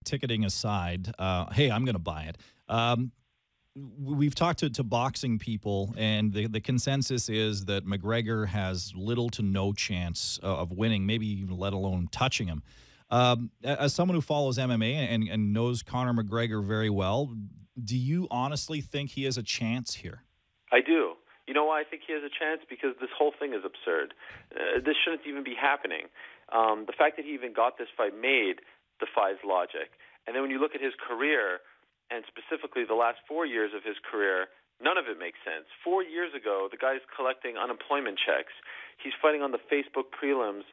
ticketing aside, hey, I'm going to buy it. We've talked to boxing people, and the consensus is that McGregor has little to no chance of winning, maybe even let alone touching him. As someone who follows MMA and knows Conor McGregor very well, do you honestly think he has a chance here? I do. You know why I think he has a chance? Because this whole thing is absurd. This shouldn't even be happening. The fact that he even got this fight made defies logic. And then when you look at his career, and specifically the last 4 years of his career, none of it makes sense. 4 years ago, the guy's collecting unemployment checks. He's fighting on the Facebook prelims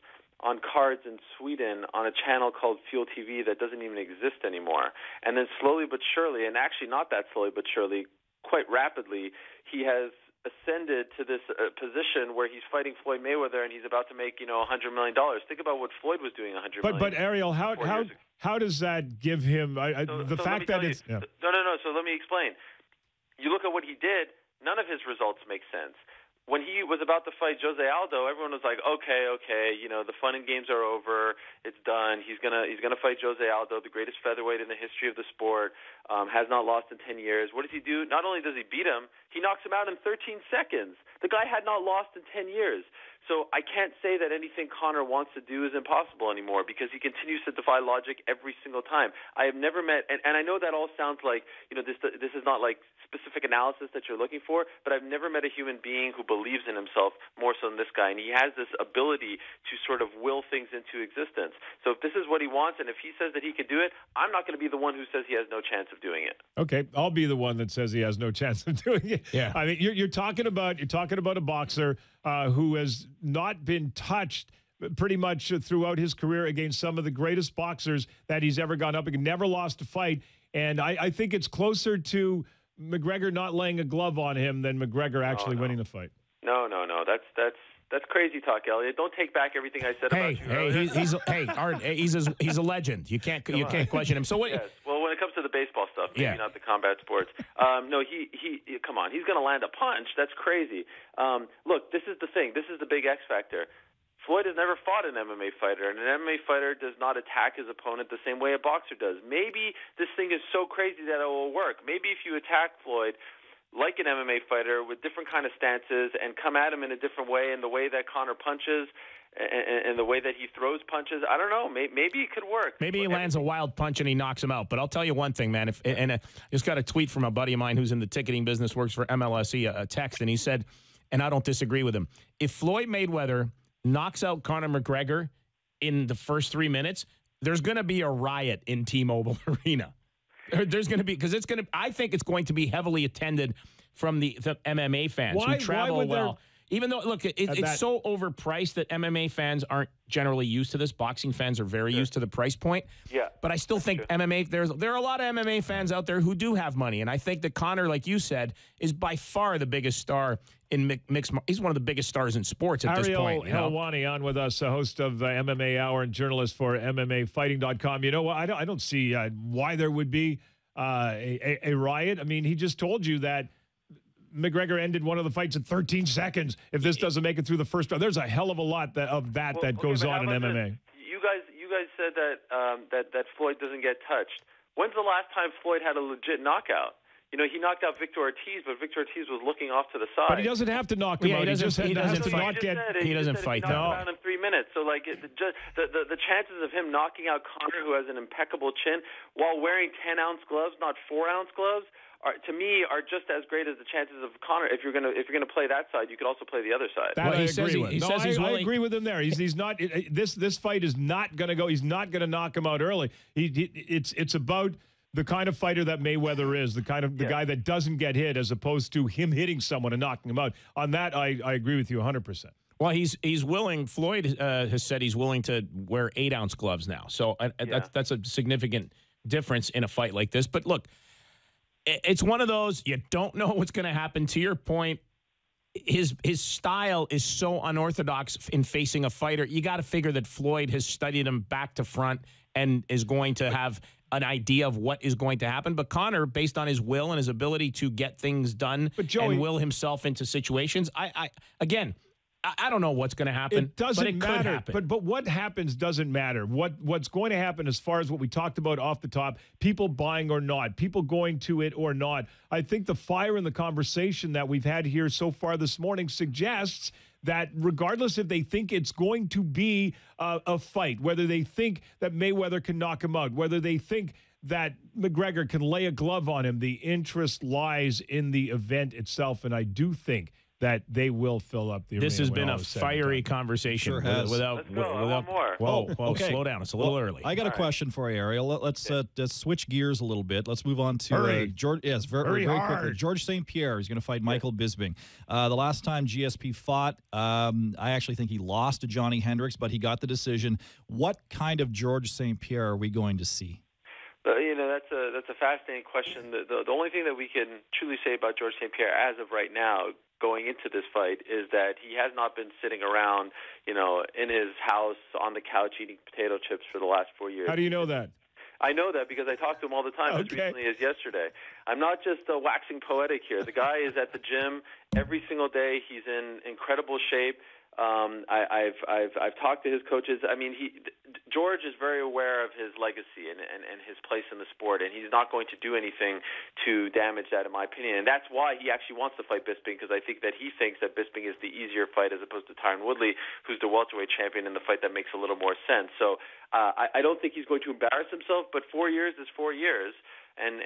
on cards in Sweden on a channel called Fuel TV that doesn't even exist anymore. And then slowly but surely, and actually not that slowly but surely, quite rapidly, he has ascended to this position where he's fighting Floyd Mayweather, and he's about to make, $100 million. Think about what Floyd was doing $100 million. But Ariel, how does that give him the fact that it's no. So let me explain. You look at what he did. None of his results make sense. When he was about to fight Jose Aldo, everyone was like, okay, the fun and games are over. It's done. He's gonna fight Jose Aldo, the greatest featherweight in the history of the sport, has not lost in 10 years. What does he do? Not only does he beat him, he knocks him out in 13 seconds. The guy had not lost in 10 years. So I can't say that anything Conor wants to do is impossible anymore, because he continues to defy logic every single time. I have never met, and I know that all sounds like, this is not like specific analysis that you're looking for, but I've never met a human being who believes in himself more so than this guy, and he has this ability to sort of will things into existence. So if this is what he wants, and if he says that he can do it, I'm not going to be the one who says he has no chance of doing it. Okay, I'll be the one that says he has no chance of doing it. Yeah. I mean, you're talking about a boxer who has not been touched pretty much throughout his career against some of the greatest boxers that he's ever gone up against, never lost a fight. And I think it's closer to McGregor not laying a glove on him than McGregor actually winning the fight. No. That's crazy talk, Elliot. Don't take back everything I said about you. He's a legend. You can't question him. So what? Yes. Well, when it comes to the baseball stuff, maybe not the combat sports. No, he come on. He's going to land a punch. That's crazy. Look, this is the thing. This is the big X factor. Floyd has never fought an MMA fighter, and an MMA fighter does not attack his opponent the same way a boxer does. Maybe this thing is so crazy that it will work. Maybe if you attack Floyd like an MMA fighter with different kind of stances and come at him in a different way, in the way that Conor punches and the way that he throws punches, I don't know. Maybe it could work. Maybe he lands a wild punch and he knocks him out. But I'll tell you one thing, man. I just got a tweet from a buddy of mine who's in the ticketing business, works for MLSE, a text, and he said, and I don't disagree with him, if Floyd Mayweather knocks out Conor McGregor in the first 3 minutes, there's going to be a riot in T-Mobile Arena. There's going to be, because I think it's going to be heavily attended from the MMA fans who travel well. Even though, look, it's so overpriced that MMA fans aren't generally used to this. Boxing fans are very used to the price point. Yeah. But I still think MMA, there are a lot of MMA fans out there who do have money. And I think that Conor, like you said, is by far the biggest star in mixed. He's one of the biggest stars in sports at this point. Ariel Helwani on with us, a host of MMA Hour and journalist for MMAfighting.com. You know what? I don't see why there would be a riot. I mean, he just told you that McGregor ended one of the fights in 13 seconds. If this doesn't make it through the first round, there's a hell of a lot that goes on in MMA. You guys said that Floyd doesn't get touched. When's the last time Floyd had a legit knockout? He knocked out Victor Ortiz, but Victor Ortiz was looking off to the side. But he doesn't have to knock him out. He doesn't fight. He knocked him out in 3 minutes. So, the chances of him knocking out Conor, who has an impeccable chin, while wearing 10-ounce gloves, not 4-ounce gloves, to me, are just as great as the chances of Conor. If you're gonna play that side, you could also play the other side. I agree with him there. He's not. This fight is not going to go. He's not going to knock him out early. It's about the kind of fighter that Mayweather is, the guy that doesn't get hit, as opposed to him hitting someone and knocking him out. On that, I agree with you 100%. Well, he's willing. Floyd has said he's willing to wear 8-ounce gloves now. So that's a significant difference in a fight like this. But look, it's one of those, you don't know what's going to happen. To your point, his style is so unorthodox in facing a fighter. You got to figure that Floyd has studied him back to front and is going to have an idea of what is going to happen. But Conor, based on his will and his ability to get things done and will himself into situations, again, I don't know what's going to happen. It doesn't but it matter. Could happen. But what happens doesn't matter. What's going to happen as far as what we talked about off the top, people buying or not, people going to it or not. I think the fire in the conversation that we've had here so far this morning suggests that regardless if they think it's going to be a fight, whether they think that Mayweather can knock him out, whether they think that McGregor can lay a glove on him, the interest lies in the event itself. And I do think that they will fill up the arena. This has been a fiery conversation. Sure has. Let's go. I want more. Whoa, okay. Slow down. It's a little early. I got a question for you, Ariel. Let's switch gears a little bit. Let's move on to George. Yes, very quickly. Georges St-Pierre is going to fight Michael Bisping. The last time GSP fought, I actually think he lost to Johnny Hendricks, but he got the decision. What kind of Georges St-Pierre are we going to see? That's a fascinating question. The only thing that we can truly say about Georges St-Pierre as of right now, going into this fight, is that he has not been sitting around, in his house on the couch eating potato chips for the last 4 years. How do you know that? I know that because I talk to him all the time, as recently as yesterday. I'm not just waxing poetic here. The guy is at the gym every single day. He's in incredible shape. I've talked to his coaches. I mean, George is very aware of his legacy and his place in the sport, and he's not going to do anything to damage that, in my opinion. And that's why he actually wants to fight Bisping, because I think that he thinks that Bisping is the easier fight as opposed to Tyron Woodley, who's the welterweight champion, in the fight that makes a little more sense. So I don't think he's going to embarrass himself, but 4 years is 4 years. And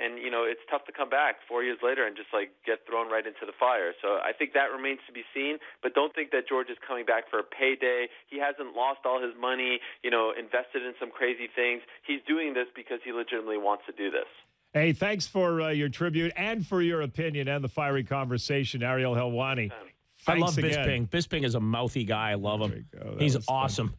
it's tough to come back 4 years later and just get thrown right into the fire. So I think that remains to be seen. But don't think that George is coming back for a payday. He hasn't lost all his money, invested in some crazy things. He's doing this because he legitimately wants to do this. Hey, thanks for your tribute and for your opinion and the fiery conversation, Ariel Helwani. I love Bisping. Bisping is a mouthy guy. I love him. He's awesome.